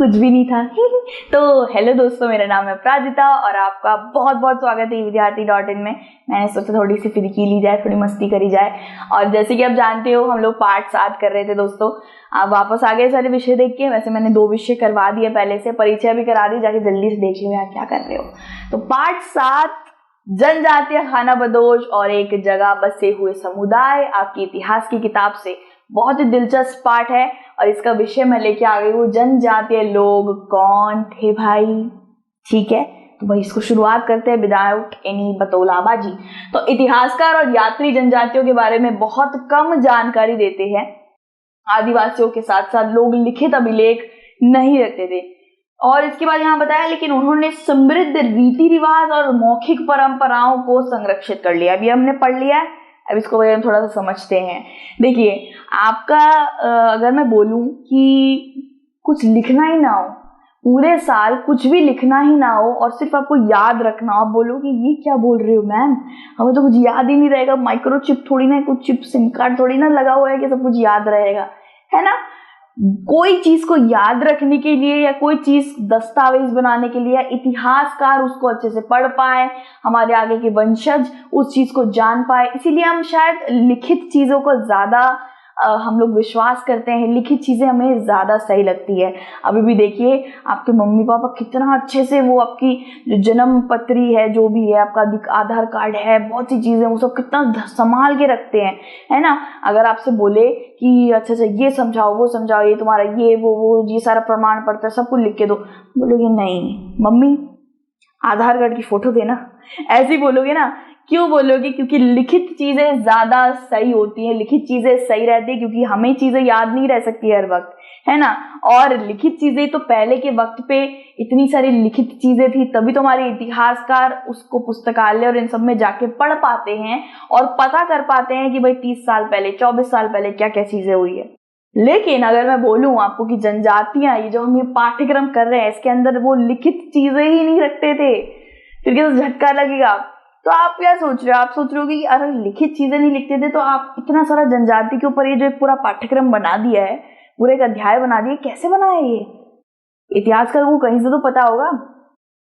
कुछ भी नहीं था। तो हेलो दोस्तों, मेरा नाम है प्राजिता और आपका बहुत बहुत स्वागत है विद्यार्थी.in में। मैंने सोचा थोड़ी सी फिरकी ली जाए, थोड़ी मस्ती करी जाए। और जैसे कि आप जानते हो, हम लोग पार्ट 7 कर रहे थे दोस्तों। आप वापस आ गए सारे विषय देख के। वैसे मैंने 2 विषय करवा दिए पहले से, परिचय भी करा दी, जाके जल्दी से देख लियो यार क्या कर रहे हो। तो पार्ट 7 जनजातीय खानाबदोश और एक जगह बसे हुए समुदाय, आपकी इतिहास की किताब से। बहुत ही दिलचस्प पाठ है और इसका विषय मैं लेके आ गई हूँ, जनजातीय लोग कौन थे भाई। ठीक है, तो भाई इसको शुरुआत करते हैं विदाउट एनी बतौलाबाजी। तो इतिहासकार और यात्री जनजातियों के बारे में बहुत कम जानकारी देते हैं। आदिवासियों के साथ साथ लोग लिखित अभिलेख नहीं रखते थे। और इसके बाद यहाँ बताया, लेकिन उन्होंने समृद्ध रीति रिवाज और मौखिक परंपराओं को संरक्षित कर लिया। अभी हमने पढ़ लिया है, अब इसको हम थोड़ा सा समझते हैं। देखिए, आपका अगर मैं बोलूं कि कुछ लिखना ही ना हो, पूरे साल कुछ भी लिखना ही ना हो और सिर्फ आपको याद रखना हो, आप बोलोगे ये क्या बोल रहे हो मैम, हमें तो कुछ याद ही नहीं रहेगा। माइक्रोचिप थोड़ी ना, कुछ चिप सिम कार्ड थोड़ी ना लगा हुआ है कि सब कुछ याद रहेगा, है ना। कोई चीज को याद रखने के लिए या कोई चीज दस्तावेज बनाने के लिए इतिहासकार उसको अच्छे से पढ़ पाए, हमारे आगे के वंशज उस चीज को जान पाए, इसीलिए हम शायद लिखित चीजों को ज्यादा हम लोग विश्वास करते हैं। लिखित चीजें हमें ज्यादा सही लगती है। अभी भी देखिए, आपके मम्मी पापा कितना अच्छे से वो आपकी जो जन्म पत्री है, जो भी है, आपका आधार कार्ड है, बहुत सी चीजें वो सब कितना संभाल के रखते हैं, है ना। अगर आपसे बोले कि अच्छा ये समझाओ, वो समझाओ, ये तुम्हारा वो ये सारा प्रमाण पत्र सब कुछ लिख के दो, बोलोगे नहीं मम्मी आधार कार्ड की फोटो देना, ऐसे ही बोलोगे ना। क्यों बोलोगे? क्योंकि लिखित चीजें ज्यादा सही होती हैं, लिखित चीजें सही रहती है, क्योंकि हमें चीजें याद नहीं रह सकती हर वक्त, है ना। और लिखित चीजें तो पहले के वक्त पे इतनी सारी लिखित चीजें थी, तभी तो हमारे इतिहासकार उसको पुस्तकालय और इन सब में जाके पढ़ पाते हैं और पता कर पाते हैं कि भाई 30 साल पहले, 24 साल पहले क्या क्या चीजें हुई है। लेकिन अगर मैं बोलूं आपको कि जनजातियां, ये जो हम ये पाठ्यक्रम कर रहे हैं, इसके अंदर वो लिखित चीजें ही नहीं रखते थे, फिर क्या झटका लगेगा। तो आप क्या सोच रहे हो? आप सोच रहे हो कि अरे लिखित चीजें नहीं लिखते थे, तो आप इतना सारा जनजाति के ऊपर ये जो पूरा पाठ्यक्रम बना दिया है, पूरे एक अध्याय बना दिया, कैसे बनाया ये? इतिहासकार को कहीं से तो पता होगा,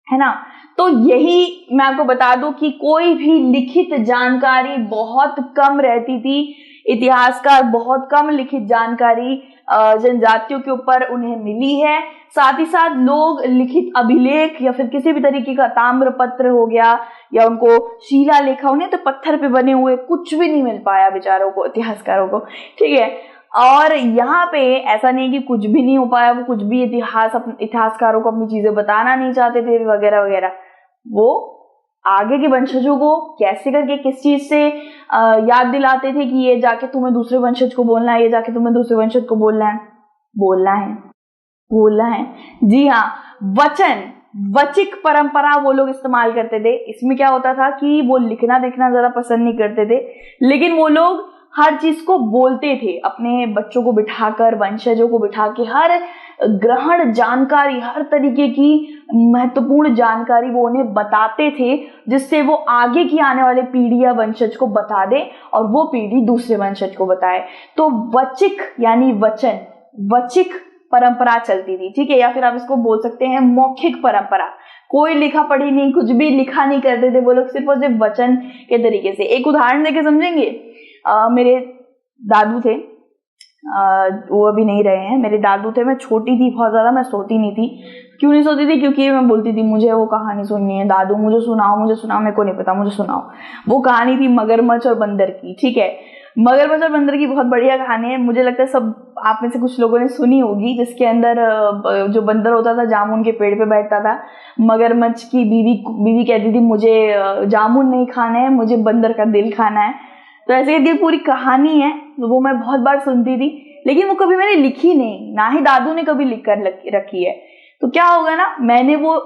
है ना। तो यही मैं आपको बता दूं कि कोई भी लिखित जानकारी बहुत कम रहती थी। इतिहासकार बहुत कम लिखित जानकारी जनजातियों के ऊपर उन्हें मिली है। साथ ही साथ लोग लिखित अभिलेख या फिर किसी भी तरीके का ताम्र पत्र हो गया या उनको शिला लेखा, उन्हें तो पत्थर पे बने हुए कुछ भी नहीं मिल पाया बेचारों को, इतिहासकारों को, ठीक है। और यहाँ पे ऐसा नहीं कि कुछ भी नहीं हो पाया, वो कुछ भी इतिहासकारों को अपनी चीजें बताना नहीं चाहते थे वगैरह वगैरह। वो आगे के वंशजों को कैसे करके किस चीज से याद दिलाते थे कि ये जाके तुम्हें दूसरे वंशज को बोलना है, ये जाके तुम्हें दूसरे वंशज को बोलना है। जी हाँ, वचिक परंपरा वो लोग इस्तेमाल करते थे। इसमें क्या होता था कि वो लिखना देखना ज्यादा पसंद नहीं करते थे, लेकिन वो लोग हर चीज को बोलते थे। अपने बच्चों को बिठाकर, वंशजों को बिठा के हर ग्रहण जानकारी, हर तरीके की महत्वपूर्ण जानकारी वो उन्हें बताते थे, जिससे वो आगे की आने वाले पीढ़ी या वंशज को बता दे और वो पीढ़ी दूसरे वंशज को बताए। तो वचिक यानी वचिक परंपरा चलती थी, ठीक है। या फिर आप इसको बोल सकते हैं मौखिक परंपरा। कोई लिखा पढ़ी नहीं, कुछ भी लिखा नहीं करते थे वो लोग, सिर्फ और सिर्फ वचन के तरीके से। एक उदाहरण देके समझेंगे। मेरे दादू थे, वो अभी नहीं रहे हैं। मेरे दादू थे, मैं छोटी थी बहुत ज्यादा, मैं सोती नहीं थी। क्यों नहीं सोती थी? क्योंकि मैं बोलती थी मुझे वो कहानी सुननी है, दादू मुझे सुनाओ, मेरे को नहीं पता, मुझे सुनाओ। वो कहानी थी मगरमच्छ और बंदर की, ठीक है। मगरमच्छ और बंदर की बहुत बढ़िया कहानी है, मुझे लगता है सब आप में से कुछ लोगों ने सुनी होगी। जिसके अंदर जो बंदर होता था, जामुन के पेड़ पे बैठता था। मगरमच्छ की बीवी कहती थी मुझे जामुन नहीं खाना है, मुझे बंदर का दिल खाना है। तो ऐसे करके पूरी कहानी है, तो वो मैं बहुत बार सुनती थी, लेकिन वो कभी मैंने लिखी नहीं, ना ही दादू ने कभी लिख कर रखी है। तो क्या होगा ना,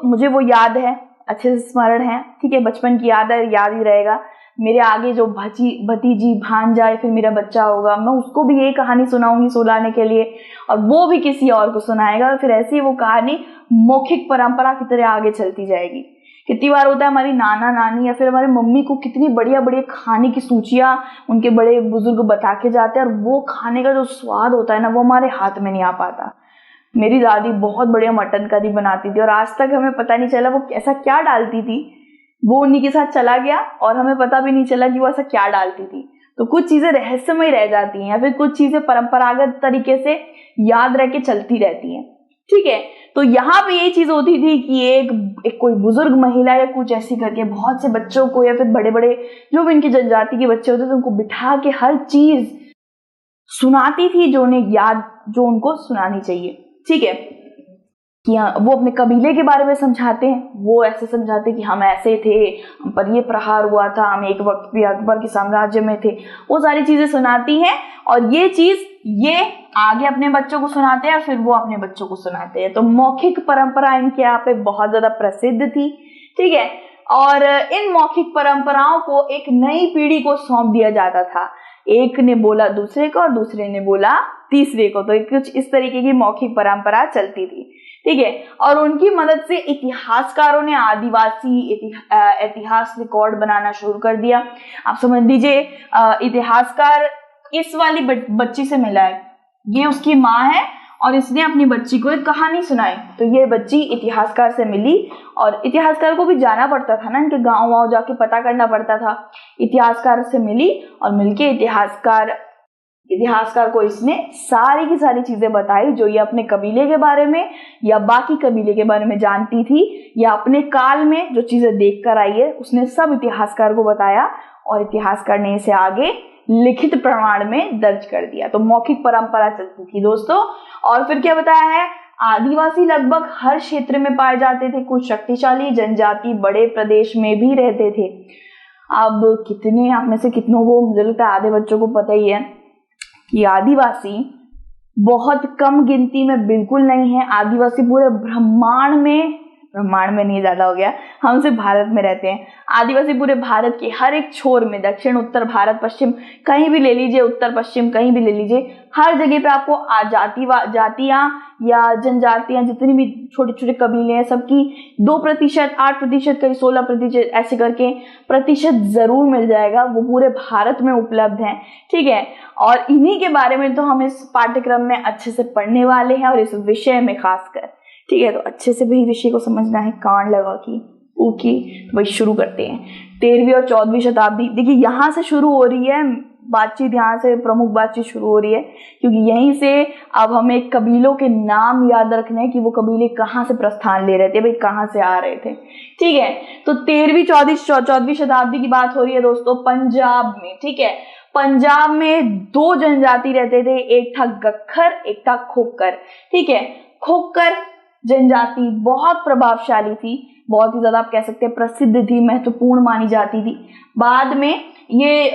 मुझे वो याद है, अच्छे से स्मरण है, ठीक है, बचपन की याद है, याद ही रहेगा। मेरे आगे जो भतीजी भांजा या फिर मेरा बच्चा होगा, मैं उसको भी यही कहानी सुनाऊंगी सुलाने के लिए, और वो भी किसी और को सुनाएगा, और फिर ऐसी वो कहानी मौखिक परंपरा की तरह आगे चलती जाएगी। कितनी बार होता है हमारी नाना नानी या फिर हमारे मम्मी को कितनी बढ़िया बढ़िया खाने की सूचियां उनके बड़े बुजुर्ग बता के जाते हैं, और वो खाने का जो स्वाद होता है ना, वो हमारे हाथ में नहीं आ पाता। मेरी दादी बहुत बढ़िया मटन करी बनाती थी और आज तक हमें पता नहीं चला वो ऐसा क्या डालती थी, वो उन्हीं के साथ चला गया और हमें पता भी नहीं चला कि वो ऐसा क्या डालती थी। तो कुछ चीजें रहस्यमय रह जाती हैं या फिर कुछ चीजें परंपरागत तरीके से याद रह के चलती रहती हैं। ठीक है, तो यहाँ पे ये चीज होती थी कि एक कोई बुजुर्ग महिला या कुछ ऐसी करके बहुत से बच्चों को या फिर बड़े बड़े जो भी इनकी जनजाति के बच्चे होते थे उनको बिठा के हर चीज सुनाती थी जो उन्हें याद, जो उनको सुनानी चाहिए। ठीक है, कि वो अपने कबीले के बारे में समझाते हैं, वो ऐसे समझाते कि हम ऐसे थे, हम पर ये प्रहार हुआ था, हम एक वक्त भी अकबर के साम्राज्य में थे, वो सारी चीजें सुनाती हैं और ये चीज ये आगे अपने बच्चों को सुनाते हैं और फिर वो अपने बच्चों को सुनाते हैं। तो मौखिक परंपरा इनके यहाँ पे बहुत ज्यादा प्रसिद्ध थी। ठीक है, और इन मौखिक परंपराओं को एक नई पीढ़ी को सौंप दिया जाता था, एक ने बोला दूसरे को और दूसरे ने बोला तीसरे को, तो कुछ इस तरीके की मौखिक परंपरा चलती थी। ठीक है, और उनकी मदद से इतिहासकारों ने आदिवासी इतिहास रिकॉर्ड बनाना शुरू कर दिया। आप समझ लीजिए इतिहासकार इस वाली बच्ची से मिला है, ये उसकी माँ है और इसने अपनी बच्ची को एक कहानी सुनाई, तो ये बच्ची इतिहासकार से मिली और इतिहासकार को भी जाना पड़ता था ना, इनके गांव वाँव जाके पता करना पड़ता था। इतिहासकार से मिली और मिलके इतिहासकार को इसने सारी की सारी चीजें बताई जो ये अपने कबीले के बारे में या बाकी कबीले के बारे में जानती थी या अपने काल में जो चीजें देख कर आई है उसने सब इतिहासकार को बताया और इतिहासकार ने इसे आगे लिखित प्रमाण में दर्ज कर दिया। तो मौखिक परंपरा चलती थी दोस्तों। और फिर क्या बताया है, आदिवासी लगभग हर क्षेत्र में पाए जाते थे, कुछ शक्तिशाली जनजाति बड़े प्रदेश में भी रहते थे। अब कितने आप में से कितनों को, मुझे लगता है आधे बच्चों को पता ही है कि आदिवासी बहुत कम गिनती में बिल्कुल नहीं है। आदिवासी पूरे ब्रह्मांड में नहीं, ज्यादा हो गया, हम सिर्फ भारत में रहते हैं। आदिवासी पूरे भारत के हर एक छोर में, दक्षिण उत्तर भारत पश्चिम कहीं भी ले लीजिए, उत्तर पश्चिम कहीं भी ले लीजिए, हर जगह पे आपको जातियां या जनजातियां जितनी भी छोटे छोटे कबीले हैं सबकी 2%, 8%, कहीं 16% ऐसे करके प्रतिशत जरूर मिल जाएगा, वो पूरे भारत में उपलब्ध है। ठीक है, और इन्हीं के बारे में तो हम इस पाठ्यक्रम में अच्छे से पढ़ने वाले हैं और इस विषय में खासकर। ठीक है, तो अच्छे से भी विषय को समझना है, कान लगा की ऊकी। तो भाई शुरू करते हैं। 13वीं और 14वीं शताब्दी, देखिए यहाँ से शुरू हो रही है बातचीत, यहाँ से प्रमुख बातचीत शुरू हो रही है क्योंकि यहीं से अब हमें कबीलों के नाम याद रखने हैं कि वो कबीले कहाँ से प्रस्थान ले रहे थे, भाई कहाँ से आ रहे थे। ठीक है, तो 13वीं 14वीं शताब्दी की बात हो रही है दोस्तों पंजाब में। ठीक है, पंजाब में 2 जनजाति रहते थे, एक था गक्खर, एक था खोकर। ठीक है, खोकर जनजाति बहुत प्रभावशाली थी, बहुत ही ज्यादा आप कह सकते हैं प्रसिद्ध थी, महत्वपूर्ण मानी जाती थी। बाद में ये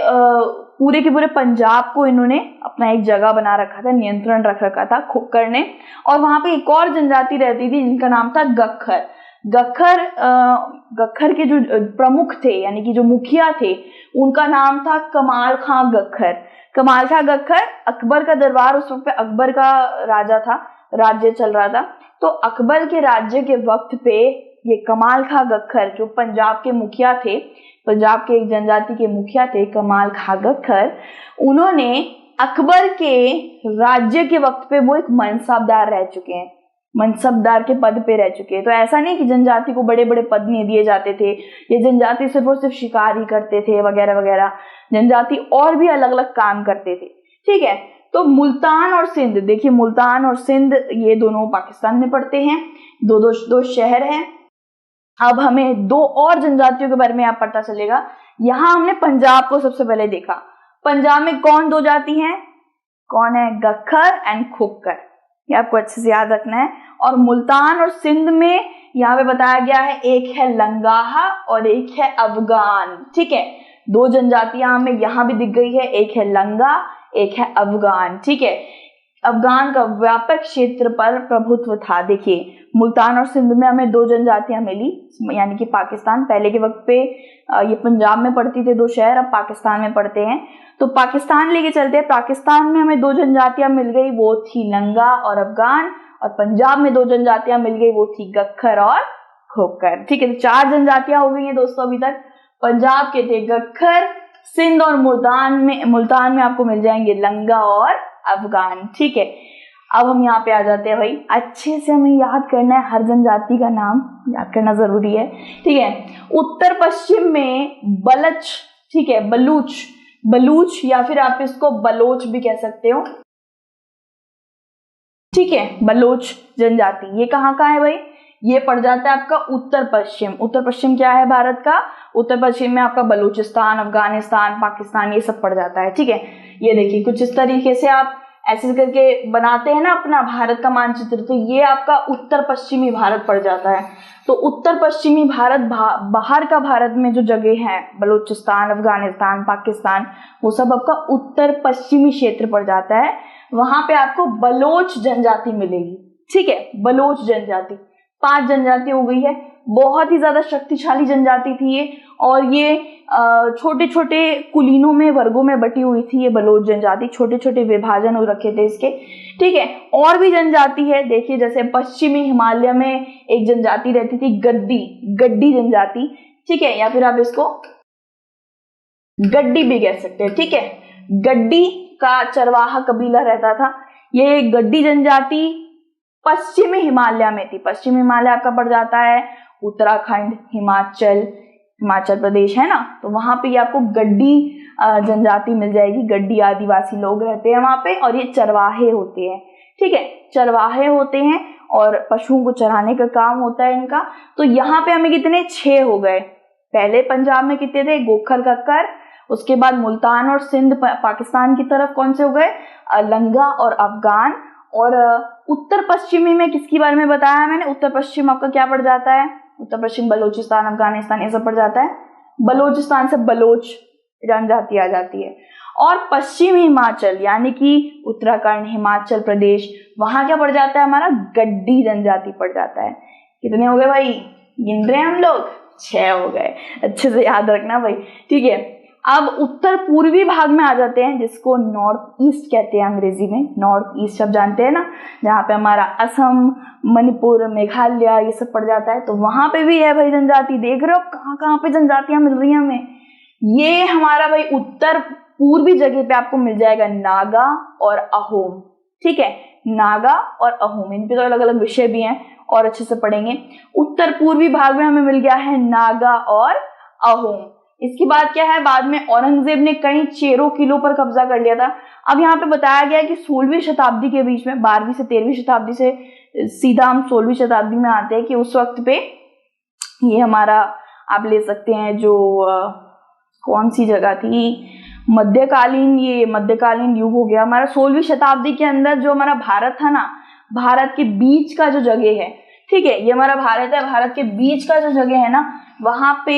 पूरे के पूरे पंजाब को इन्होंने अपना एक जगह बना रखा था, नियंत्रण रख रखा था खोकर ने। और वहां पे एक और जनजाति रहती थी जिनका नाम था गक्खर। गक्खर के जो प्रमुख थे यानी कि जो मुखिया थे उनका नाम था कमाल खां गक्खर। कमाल खां गक्खर, अकबर का दरबार उस वक्त पे अकबर का राजा था, राज्य चल रहा था, तो अकबर के राज्य के वक्त पे ये कमाल खां गक्खर जो पंजाब के मुखिया थे, पंजाब के एक जनजाति के मुखिया थे कमाल खां गक्खर, उन्होंने अकबर के राज्य के वक्त पे वो एक मनसबदार रह चुके हैं, मनसबदार के पद पे रह चुके हैं। तो ऐसा नहीं कि जनजाति को बड़े बड़े पद नहीं दिए जाते थे, ये जनजाति सिर्फ और सिर्फ शिकार ही करते थे वगैरह वगैरह, जनजाति और भी अलग अलग काम करते थे। ठीक है, तो मुल्तान और सिंध, देखिए मुल्तान और सिंध ये दोनों पाकिस्तान में पड़ते हैं, दो शहर हैं। अब हमें 2 और जनजातियों के बारे में यहाँ पता चलेगा। यहाँ हमने पंजाब को सबसे पहले देखा। पंजाब में कौन 2 जाति हैं, कौन है, गक्खर एंड खोकर, ये आपको अच्छे से याद रखना है। और मुल्तान और सिंध में यहाँ पे बताया गया है एक है लंगाहा और एक है अफगान। ठीक है, 2 जनजातियां हमें यहाँ भी दिख गई है, एक है लंगा, एक है अफगान। ठीक है, अफगान का व्यापक क्षेत्र पर प्रभुत्व था। देखिए मुल्तान और सिंध में हमें 2 जनजातियां मिली, यानी कि पाकिस्तान, पहले के वक्त पे ये पंजाब में पड़ती थे 2 शहर, अब पाकिस्तान में पड़ते हैं। तो पाकिस्तान लेके चलते हैं, पाकिस्तान में हमें 2 जनजातियां मिल गई, वो थी लंगा और अफगान, और पंजाब में 2 जनजातियां मिल गई, वो थी गक्खर और खोकर। ठीक है, तो 4 जनजातियां हो गई हैं दोस्तों अभी तक। पंजाब के थे गक्खर, सिंध और मुल्तान में आपको मिल जाएंगे लंगा और अफगान। ठीक है, अब हम यहाँ पे आ जाते हैं भाई, अच्छे से हमें याद करना है हर जनजाति का नाम याद करना जरूरी है, ठीक है। उत्तर पश्चिम में बलच, ठीक है, बलूच या फिर आप इसको बलोच भी कह सकते हो, ठीक है, बलोच जनजाति। ये कहाँ का है भाई, ये पड़ जाता है आपका उत्तर पश्चिम। उत्तर पश्चिम क्या है भारत का, उत्तर पश्चिम में आपका बलूचिस्तान, अफगानिस्तान, पाकिस्तान, ये सब पड़ जाता है, ठीक है। ये देखिए कुछ इस तरीके से आप ऐसे करके बनाते हैं ना अपना भारत का मानचित्र, तो ये आपका उत्तर पश्चिमी भारत पड़ जाता है। तो उत्तर पश्चिमी भारत, बाहर का भारत में जो जगह है, बलूचिस्तान, अफगानिस्तान, पाकिस्तान, वो सब आपका उत्तर पश्चिमी क्षेत्र पड़ जाता है। वहां पे आपको बलोच जनजाति मिलेगी, ठीक है, बलोच जनजाति। 5 जनजाति हो गई है, बहुत ही ज्यादा शक्तिशाली जनजाति थी ये, और ये छोटे छोटे कुलीनों में, वर्गों में बटी हुई थी ये बलोच जनजाति, छोटे छोटे विभाजन हो रखे थे इसके, ठीक है। और भी जनजाति है, देखिए जैसे पश्चिमी हिमालय में एक जनजाति रहती थी गड्डी जनजाति, ठीक है, या फिर आप इसको गड्डी भी कह सकते हैं, ठीक है। गड्डी का चरवाहा कबीला रहता था। ये गड्डी जनजाति पश्चिमी हिमालय में थी। पश्चिमी हिमालय आपका पड़ जाता है उत्तराखंड, हिमाचल प्रदेश है ना, तो वहां पे आपको गड्डी जनजाति मिल जाएगी। गड्डी आदिवासी लोग रहते हैं वहां पे, और ये चरवाहे होते हैं, ठीक है, चरवाहे होते हैं और पशुओं को चराने का काम होता है इनका। तो यहाँ पे हमें कितने 6 हो गए। पहले पंजाब में कितने थे, गोखर कक्कर, उसके बाद मुल्तान और सिंध पाकिस्तान की तरफ कौन से हो गए, लंगा और अफगान। और उत्तर पश्चिमी में किसके बारे में बताया मैंने, उत्तर पश्चिम आपका क्या पड़ जाता है, उत्तर पश्चिम बलूचिस्तान, अफगानिस्तान, ये सब पड़ जाता है। बलूचिस्तान से बलोच जनजाति आ जाती है। और पश्चिमी हिमाचल यानी कि उत्तराखंड, हिमाचल प्रदेश, वहां क्या पड़ जाता है हमारा, गड्डी जनजाति पड़ जाता है। कितने हो गए भाई, गिन रहे हैं हम लोग, 6 हो गए, अच्छे से याद रखना भाई, ठीक है। अब उत्तर पूर्वी भाग में आ जाते हैं, जिसको नॉर्थ ईस्ट कहते हैं अंग्रेजी में। नॉर्थ ईस्ट आप जानते हैं ना, जहाँ पे हमारा असम, मणिपुर, मेघालय, ये सब पड़ जाता है। तो वहां पे भी है भाई जनजाति। देख रहे हो कहाँ कहाँ पे जनजातियां मिल रही हैं हमें। ये हमारा भाई उत्तर पूर्वी जगह पे आपको मिल जाएगा नागा और अहोम, ठीक है, नागा और अहोम। इन पे तो अलग अलग विषय भी हैं और अच्छे से पढ़ेंगे। उत्तर पूर्वी भाग में हमें मिल गया है नागा और अहोम। इसकी बात क्या है, बाद में औरंगजेब ने कई चेरों किलों पर कब्जा कर लिया था। अब यहाँ पे बताया गया है कि 16वीं शताब्दी के बीच में, 12वीं से 13वीं शताब्दी से सीधा हम 16वीं शताब्दी में आते हैं, कि उस वक्त पे ये हमारा आप ले सकते हैं जो कौन सी जगह थी, मध्यकालीन युग हो गया हमारा। 16वीं शताब्दी के अंदर जो हमारा भारत था ना, भारत के बीच का जो जगह है, ठीक है, ये हमारा भारत है, भारत के बीच का जो जगह है ना, वहां पे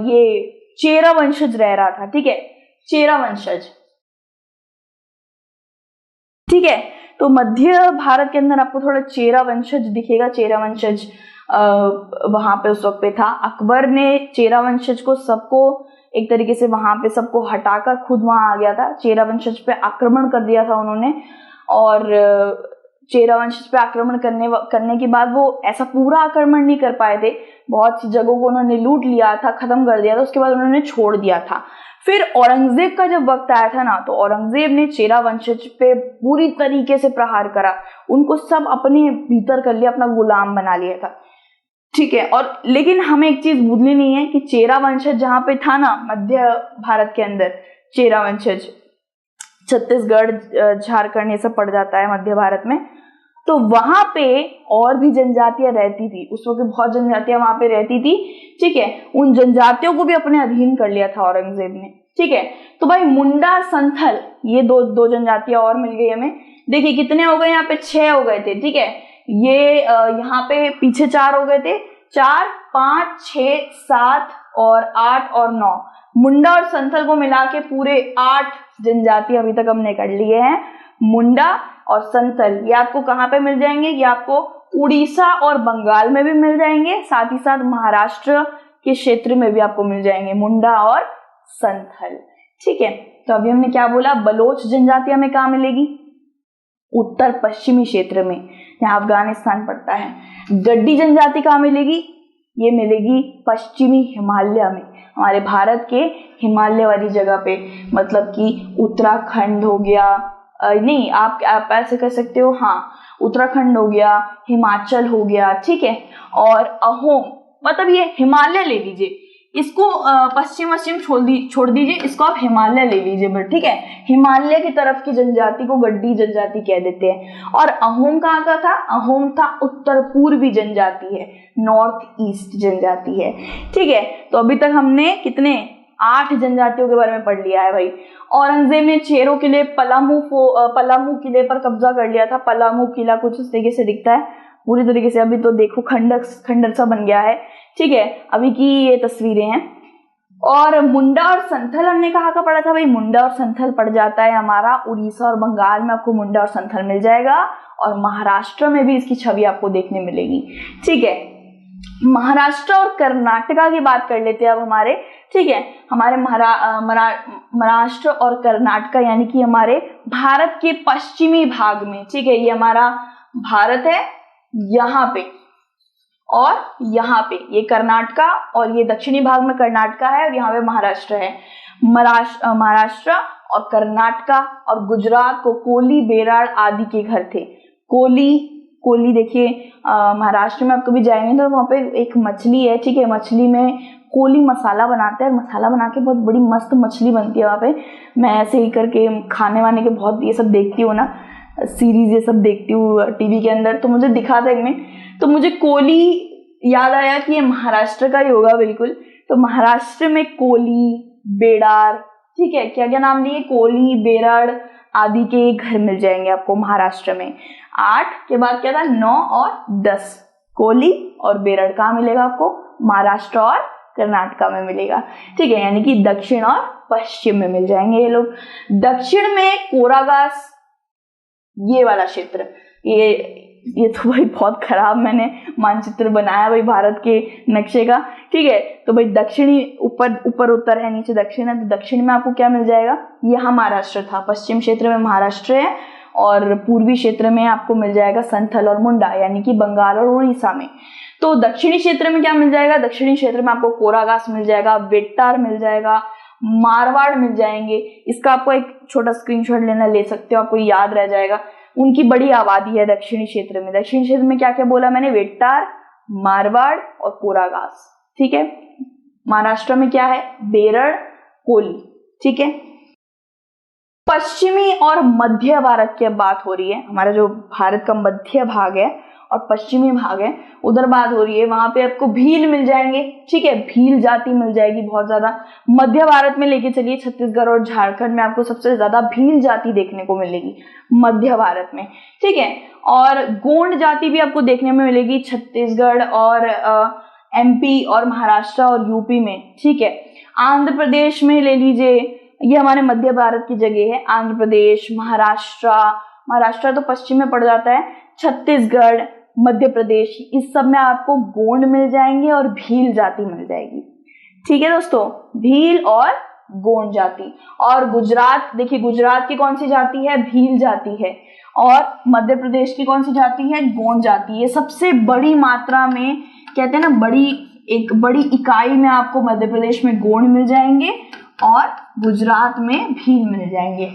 ये चेरा वंशज रह रहा था, ठीक है, चेरा वंशज, ठीक है। तो मध्य भारत के अंदर आपको थोड़ा चेरा वंशज दिखेगा। चेरा वंशज वहां पे उस वक्त पे था। अकबर ने चेरा वंशज को सबको एक तरीके से वहां पे सबको हटाकर खुद वहां आ गया था। चेरा वंशज पे आक्रमण कर दिया था उन्होंने, और चेरा वंशज पे आक्रमण करने के बाद वो ऐसा पूरा आक्रमण नहीं कर पाए थे, बहुत सी जगहों को उन्होंने लूट लिया था, खत्म कर दिया था, उसके बाद उन्होंने छोड़ दिया था। फिर औरंगजेब का जब वक्त आया था ना, तो औरंगजेब ने चेरा वंशज पे पूरी तरीके से प्रहार करा, उनको सब अपने भीतर कर लिया, अपना गुलाम बना लिया था, ठीक है। और लेकिन हमें एक चीज भूलनी नहीं है कि चेरा वंशज जहां पे था ना, मध्य भारत के अंदर चेरा वंशज, छत्तीसगढ़, झारखंड, ये सब पड़ जाता है मध्य भारत में। तो वहां पे और भी जनजातियां रहती थी, उस वक्त बहुत जनजातियां वहां पे रहती थी, ठीक है। उन जनजातियों को भी अपने अधीन कर लिया था औरंगजेब ने, ठीक है। तो भाई मुंडा, संथल, ये दो जनजातियां और मिल गई हमें। देखिए कितने हो गए, यहाँ पे 6 हो गए थे, ठीक है। ये यहाँ पे पीछे 4 हो गए थे, 4, 5, 6, 7 और 8 और 9, मुंडा और संथल को मिला के पूरे 8 जनजाति अभी तक हमने कर लिए हैं। मुंडा और संथल ये आपको कहाँ पे मिल जाएंगे, ये आपको उड़ीसा और बंगाल में भी मिल जाएंगे, साथ ही साथ महाराष्ट्र के क्षेत्र में भी आपको मिल जाएंगे मुंडा और संथल, ठीक है। तो अभी हमने क्या बोला, बलोच जनजाति हमें कहाँ मिलेगी, उत्तर पश्चिमी क्षेत्र में, जहाँ अफगानिस्तान पड़ता है। गड्डी जनजाति कहाँ मिलेगी, ये मिलेगी पश्चिमी हिमालय में, हमारे भारत के हिमालय वाली जगह पे, मतलब कि उत्तराखंड हो गया, नहीं, आप ऐसे कर सकते हो, हाँ, उत्तराखंड हो गया, हिमाचल हो गया, ठीक है, और अहोम, मतलब ये हिमालय ले लीजिए, इसको पश्चिम छोड़ दीजिए, इसको आप हिमालय ले लीजिए, बट ठीक है, हिमालय की तरफ की जनजाति को गड्डी जनजाति कह देते हैं। और अहोम कहाँ का था? अहोम था उत्तर पूर्वी जनजाति है, नॉर्थ ईस्ट जनजाति है, ठीक है। तो अभी तक हमने कितने 8 जनजातियों के बारे में पढ़ लिया है भाई। औरंगजेब ने चेरों के लिए पलामू किले पर कब्जा कर लिया था। पलामू किला कुछ इस तरीके से दिखता है पूरी तरीके से, अभी तो देखो खंडर सा बन गया है, ठीक है, अभी की ये तस्वीरें हैं। और मुंडा और संथल हमने कहाँ का पढ़ा था भाई? मुंडा और संथल पड़ जाता है हमारा उड़ीसा और बंगाल में, आपको मुंडा और संथल मिल जाएगा, और महाराष्ट्र में भी इसकी छवि आपको देखने मिलेगी, ठीक है। महाराष्ट्र और कर्नाटका की बात कर लेते हैं अब हमारे, ठीक है। हमारे महाराष्ट्र और कर्नाटका यानी कि हमारे भारत के पश्चिमी भाग में, ठीक है, ये हमारा भारत है यहाँ पे, और यहाँ पे ये कर्नाटका, और ये दक्षिणी भाग में कर्नाटका है, और यहाँ पे महाराष्ट्र है। महाराष्ट्र और कर्नाटका और गुजरात को कोली, बेराड़ आदि के घर थे। कोली देखिए, महाराष्ट्र में आप कभी जाएंगे तो वहाँ पे एक मछली है, ठीक है, मछली में कोली मसाला बनाते हैं, और मसाला बना के बहुत बड़ी मस्त मछली बनती है वहाँ पे। मैं ऐसे ही करके खाने वाने के बहुत ये सब देखती हूँ ना, सीरीज ये सब देखती हूँ टीवी के अंदर, तो मुझे दिखा था इनमें, तो मुझे कोली याद आया कि ये महाराष्ट्र का ही होगा बिल्कुल। तो महाराष्ट्र में कोली, बेडार, ठीक है, क्या क्या नाम लिए? कोली, बेराड़ आदि के घर मिल जाएंगे आपको महाराष्ट्र में। 8 के बाद क्या था? 9 और 10, कोली और बेराड़ कहाँ मिलेगा आपको? महाराष्ट्र और कर्नाटका में मिलेगा, ठीक है, यानी कि दक्षिण और पश्चिम में मिल जाएंगे ये लोग। दक्षिण में कोरागास, ये वाला क्षेत्र, ये तो भाई बहुत खराब मैंने मानचित्र बनाया भाई भारत के नक्शे का, ठीक है। तो भाई दक्षिणी ऊपर उत्तर है, नीचे दक्षिण है, तो दक्षिण में आपको क्या मिल जाएगा? यहाँ महाराष्ट्र था, पश्चिम क्षेत्र में महाराष्ट्र है, और पूर्वी क्षेत्र में आपको मिल जाएगा संथल और मुंडा, यानी कि बंगाल और उड़ीसा में। तो दक्षिणी क्षेत्र में क्या मिल जाएगा? दक्षिणी क्षेत्र में आपको कोरागास मिल जाएगा, वेट्टार मिल जाएगा, मारवाड़ मिल जाएंगे। इसका आपको एक छोटा स्क्रीनशॉट ले सकते हो, आपको याद रह जाएगा। उनकी बड़ी आबादी है दक्षिणी क्षेत्र में। दक्षिणी क्षेत्र में क्या क्या बोला मैंने? वेट्टार, मारवाड़ और कोरागास, ठीक है। महाराष्ट्र में क्या है? बेरड़, कोली, ठीक है। पश्चिमी और मध्य भारत की बात हो रही है, हमारा जो भारत का मध्य भाग है और पश्चिमी भाग है उधर बात हो रही है। वहां पे आपको भील मिल जाएंगे, ठीक है, भील जाति मिल जाएगी बहुत ज्यादा। मध्य भारत में लेके चलिए, छत्तीसगढ़ और झारखंड में आपको सबसे ज्यादा भील जाति देखने को मिलेगी मध्य भारत में, ठीक है। और गोंड जाति भी आपको देखने में मिलेगी छत्तीसगढ़ और एमपी और महाराष्ट्र और यूपी में, ठीक है। आंध्र प्रदेश में ले लीजिए, ये हमारे मध्य भारत की जगह है। आंध्र प्रदेश, महाराष्ट्र तो पश्चिम में पड़ जाता है, छत्तीसगढ़, मध्य प्रदेश, इस सब में आपको गोंड मिल जाएंगे और भील जाति मिल जाएगी, ठीक है दोस्तों, भील और गोंड जाति। और गुजरात, देखिए गुजरात की कौन सी जाति है? भील जाति है। और मध्य प्रदेश की कौन सी जाति है? गोंड जाति। ये सबसे बड़ी मात्रा में, कहते हैं ना, एक बड़ी इकाई में आपको मध्य प्रदेश में गोंड मिल जाएंगे और गुजरात में भील मिल जाएंगे,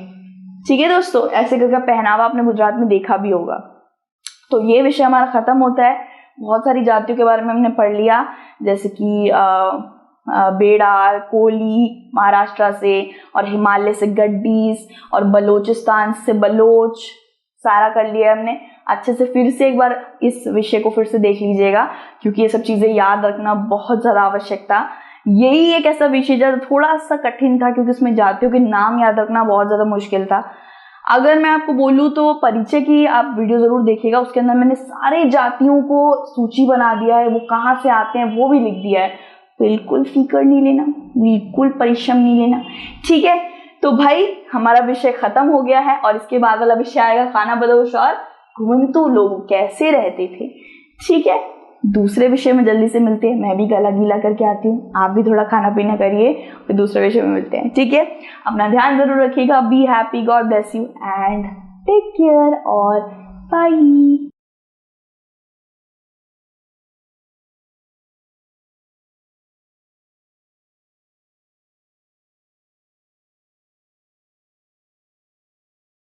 ठीक है दोस्तों। ऐसे करके पहनावा आपने गुजरात में देखा भी होगा। तो ये विषय हमारा खत्म होता है। बहुत सारी जातियों के बारे में हमने पढ़ लिया, जैसे कि बेडार, कोली महाराष्ट्र से, और हिमालय से गड्डीज, और बलोचिस्तान से बलोच, सारा कर लिया हमने अच्छे से। फिर से एक बार इस विषय को फिर से देख लीजिएगा, क्योंकि ये सब चीजें याद रखना बहुत ज्यादा आवश्यक था। यही एक ऐसा विषय जो थोड़ा सा कठिन था, क्योंकि इसमें जातियों के नाम याद रखना बहुत ज्यादा मुश्किल था। अगर मैं आपको बोलूं तो परिचय की आप वीडियो जरूर देखिएगा, उसके अंदर मैंने सारे जातियों को सूची बना दिया है, वो कहाँ से आते हैं वो भी लिख दिया है। बिल्कुल फिकर नहीं लेना, बिल्कुल परिश्रम नहीं लेना, ठीक है। तो भाई हमारा विषय खत्म हो गया है, और इसके बाद वाला विषय आएगा खाना बदोश और घुमंतू लोग कैसे रहते थे, ठीक है। दूसरे विषय में जल्दी से मिलते हैं, मैं भी गला गीला करके आती हूँ, आप भी थोड़ा खाना पीना करिए, फिर दूसरे विषय में मिलते हैं, ठीक है। अपना ध्यान जरूर रखिएगा। Be happy, God bless you and take care और बाय।